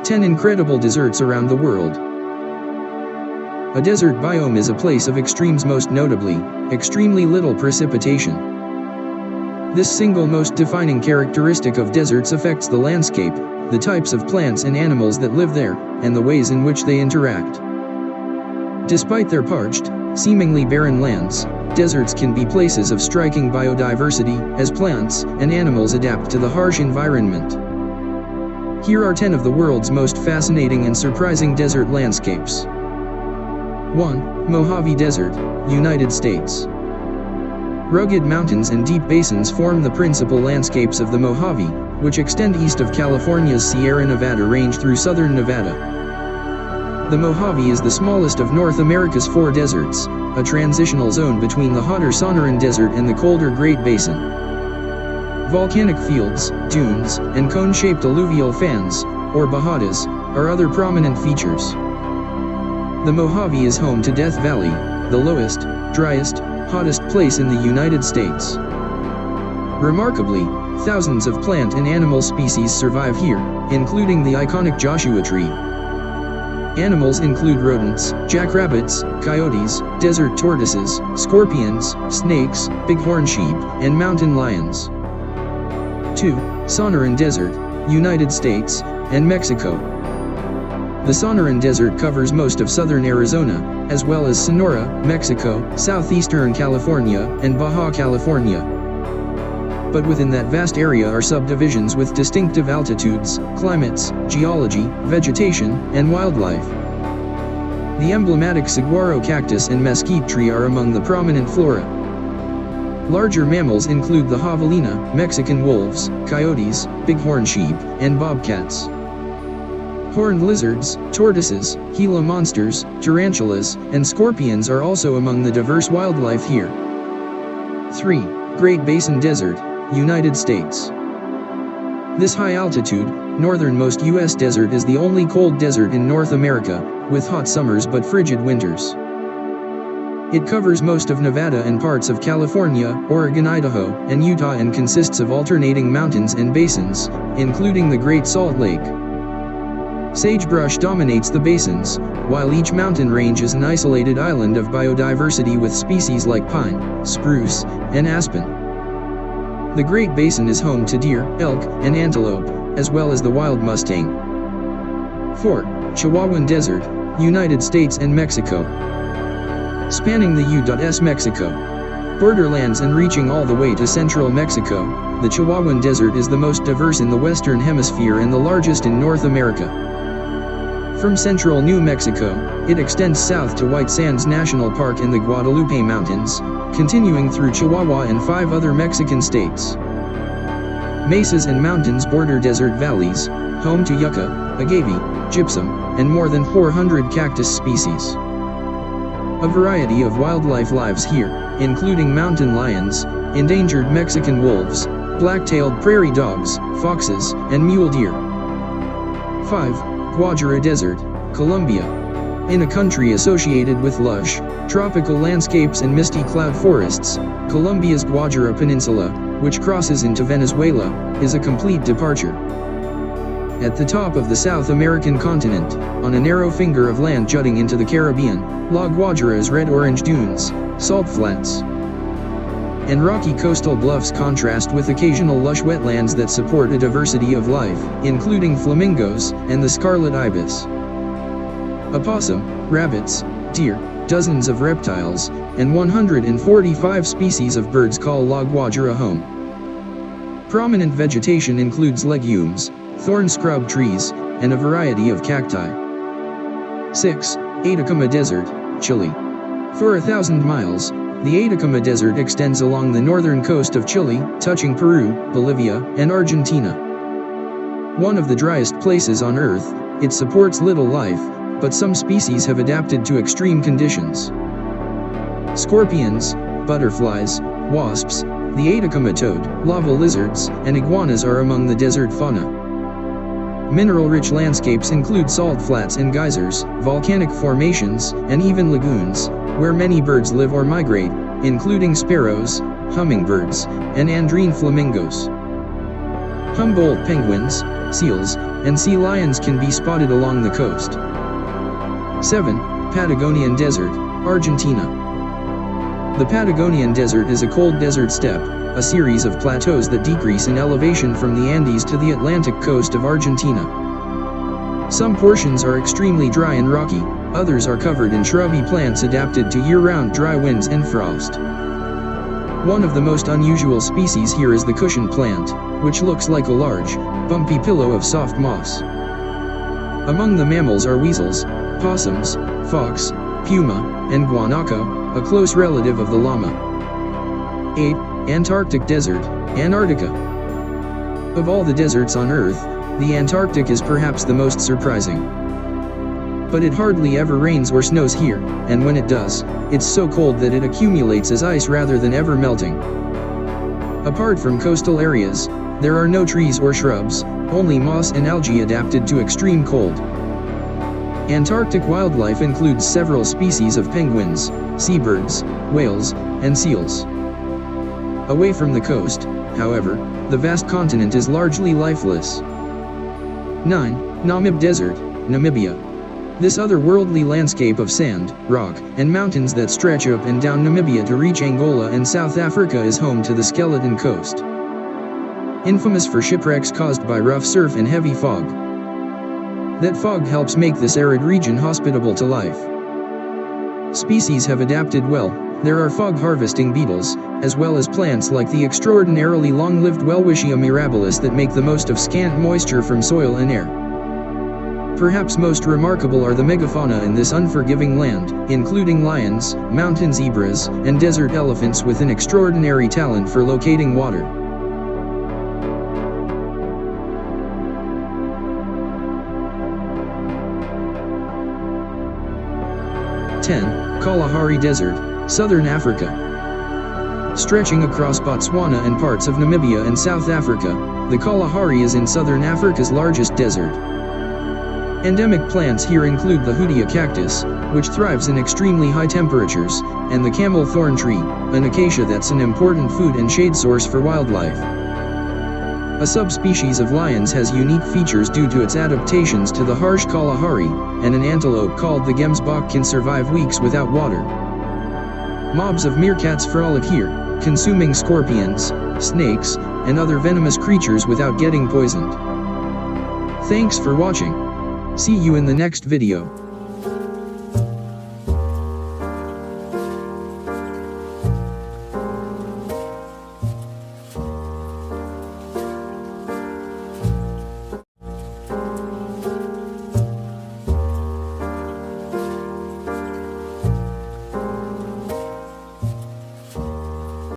10 incredible deserts around the world. A desert biome is a place of extremes, most notably, extremely little precipitation. This single most defining characteristic of deserts affects the landscape, the types of plants and animals that live there, and the ways in which they interact. Despite their parched, seemingly barren lands, deserts can be places of striking biodiversity, as plants and animals adapt to the harsh environment. Here are 10 of the world's most fascinating and surprising desert landscapes. 1. Mojave Desert, United States. Rugged mountains and deep basins form the principal landscapes of the Mojave, which extend east of California's Sierra Nevada range through southern Nevada. The Mojave is the smallest of North America's 4 deserts, a transitional zone between the hotter Sonoran Desert and the colder Great Basin. Volcanic fields, dunes, and cone-shaped alluvial fans, or bajadas, are other prominent features. The Mojave is home to Death Valley, the lowest, driest, hottest place in the United States. Remarkably, thousands of plant and animal species survive here, including the iconic Joshua tree. Animals include rodents, jackrabbits, coyotes, desert tortoises, scorpions, snakes, bighorn sheep, and mountain lions. 2. Sonoran Desert, United States, and Mexico. The Sonoran Desert covers most of southern Arizona, as well as Sonora, Mexico, southeastern California, and Baja California. But within that vast area are subdivisions with distinctive altitudes, climates, geology, vegetation, and wildlife. The emblematic saguaro cactus and mesquite tree are among the prominent flora. Larger mammals include the javelina, Mexican wolves, coyotes, bighorn sheep, and bobcats. Horned lizards, tortoises, Gila monsters, tarantulas, and scorpions are also among the diverse wildlife here. 3. Great Basin Desert, United States. This high-altitude, northernmost U.S. desert is the only cold desert in North America, with hot summers but frigid winters. It covers most of Nevada and parts of California, Oregon, Idaho, and Utah, and consists of alternating mountains and basins, including the Great Salt Lake. Sagebrush dominates the basins, while each mountain range is an isolated island of biodiversity with species like pine, spruce, and aspen. The Great Basin is home to deer, elk, and antelope, as well as the wild mustang. 4. Chihuahuan Desert, United States and Mexico. Spanning the U.S. Mexico borderlands and reaching all the way to central Mexico, the Chihuahuan Desert is the most diverse in the Western Hemisphere and the largest in North America. From central New Mexico, it extends south to White Sands National Park in the Guadalupe Mountains, continuing through Chihuahua and 5 other Mexican states. Mesas and mountains border desert valleys, home to yucca, agave, gypsum, and more than 400 cactus species. A variety of wildlife lives here, including mountain lions, endangered Mexican wolves, black-tailed prairie dogs, foxes, and mule deer. 5. Guajira Desert, Colombia. In a country associated with lush, tropical landscapes and misty cloud forests, Colombia's Guajira Peninsula, which crosses into Venezuela, is a complete departure. At the top of the South American continent, on a narrow finger of land jutting into the Caribbean, La Guajira's red-orange dunes, salt flats, and rocky coastal bluffs contrast with occasional lush wetlands that support a diversity of life, including flamingos and the scarlet ibis. Opossum, rabbits, deer, dozens of reptiles, and 145 species of birds call La Guajira home. Prominent vegetation includes legumes, thorn scrub trees, and a variety of cacti. 6. Atacama Desert, Chile. For 1,000 miles, the Atacama Desert extends along the northern coast of Chile, touching Peru, Bolivia, and Argentina. One of the driest places on Earth, it supports little life, but some species have adapted to extreme conditions. Scorpions, butterflies, wasps, the Atacama toad, lava lizards, and iguanas are among the desert fauna. Mineral-rich landscapes include salt flats and geysers, volcanic formations, and even lagoons, where many birds live or migrate, including sparrows, hummingbirds, and andrine flamingos. Humboldt penguins, seals, and sea lions can be spotted along the coast. 7. Patagonian Desert, Argentina. The Patagonian Desert is a cold desert steppe, a series of plateaus that decrease in elevation from the Andes to the Atlantic coast of Argentina. Some portions are extremely dry and rocky, others are covered in shrubby plants adapted to year-round dry winds and frost. One of the most unusual species here is the cushion plant, which looks like a large, bumpy pillow of soft moss. Among the mammals are weasels, possums, fox, puma, and guanaco, a close relative of the llama. 8. Antarctic Desert, Antarctica. Of all the deserts on Earth, the Antarctic is perhaps the most surprising. But it hardly ever rains or snows here, and when it does, it's so cold that it accumulates as ice rather than ever melting. Apart from coastal areas, there are no trees or shrubs, only moss and algae adapted to extreme cold. Antarctic wildlife includes several species of penguins, seabirds, whales, and seals. Away from the coast, however, the vast continent is largely lifeless. 9. Namib Desert, Namibia. This otherworldly landscape of sand, rock, and mountains that stretch up and down Namibia to reach Angola and South Africa is home to the Skeleton Coast. Infamous for shipwrecks caused by rough surf and heavy fog. That fog helps make this arid region hospitable to life. Species have adapted well. There are fog-harvesting beetles, as well as plants like the extraordinarily long-lived Welwitschia mirabilis that make the most of scant moisture from soil and air. Perhaps most remarkable are the megafauna in this unforgiving land, including lions, mountain zebras, and desert elephants with an extraordinary talent for locating water. Kalahari Desert, Southern Africa. Stretching across Botswana and parts of Namibia and South Africa, the Kalahari is in Southern Africa's largest desert. Endemic plants here include the Hoodia cactus, which thrives in extremely high temperatures, and the camel thorn tree, an acacia that's an important food and shade source for wildlife. A subspecies of lions has unique features due to its adaptations to the harsh Kalahari, and an antelope called the gemsbok can survive weeks without water. Mobs of meerkats frolic here, consuming scorpions, snakes, and other venomous creatures without getting poisoned. Thanks for watching. See you in the next video.